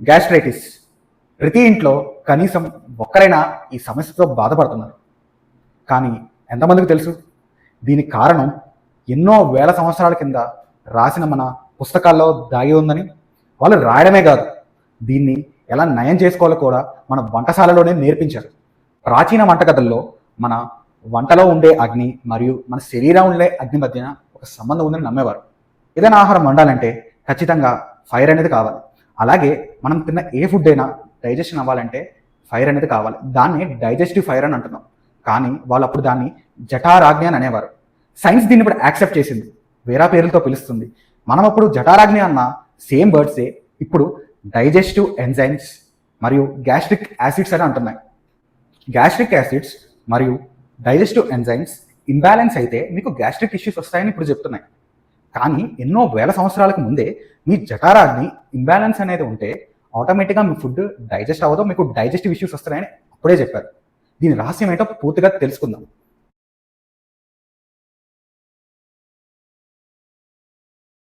Gastritis. ప్రతి ఇంట్లో కనీసం ఒక్కరైనా ఈ సమస్యతో బాధపడుతున్నారు. కానీ ఎంతమందికి తెలుసు దీనికి కారణం ఎన్నో వేల సంవత్సరాల కింద రాసిన మన పుస్తకాల్లో దాగి ఉందని? వాళ్ళు రాయడమే కాదు, దీన్ని ఎలా నయం చేసుకోవాలో కూడా మన వంటశాలలోనే నేర్పించారు. ప్రాచీన వంటకథల్లో మన వంటలో ఉండే అగ్ని మరియు మన శరీరం ఉండే అగ్ని మధ్యన ఒక సంబంధం ఉందని నమ్మేవారు. ఏదైనా ఆహారం వండాలంటే ఖచ్చితంగా ఫైర్ అనేది కావాలి. అలాగే మనం తిన్న ఏ ఫుడ్ అయినా డైజెషన్ అవ్వాలంటే ఫైర్ అనేది కావాలి. దాన్ని డైజెస్టివ్ ఫైర్ అని అంటున్నాం. కానీ వాళ్ళు అప్పుడు దాన్ని జఠరాగ్ని అని అనేవారు. సైన్స్ దీన్ని ఇప్పుడు యాక్సెప్ట్ చేసింది, వేరే పేర్లతో పిలుస్తుంది. మనం అప్పుడు జఠరాగ్ని అన్న సేమ్ వర్డ్సే ఇప్పుడు డైజెస్టివ్ ఎంజైమ్స్ మరియు గ్యాస్ట్రిక్ యాసిడ్స్ అని అంటున్నాయి. గ్యాస్ట్రిక్ యాసిడ్స్ మరియు డైజెస్టివ్ ఎంజైమ్స్ ఇంబ్యాలెన్స్ అయితే మీకు గ్యాస్ట్రిక్ ఇష్యూస్ వస్తాయని ఇప్పుడు చెప్తున్నాయి. కానీ ఎన్నో వేల సంవత్సరాలకు ముందే మీ జఠరాగ్ని ఇంబ్యాలెన్స్ అనేది ఉంటే ఆటోమేటిక్గా మీ ఫుడ్ డైజెస్ట్ అవ్వదో మీకు డైజెస్టివ్ ఇష్యూస్ వస్తాయని అప్పుడే చెప్పారు. దీని రహస్యం ఏంటో పూర్తిగా తెలుసుకుందాం.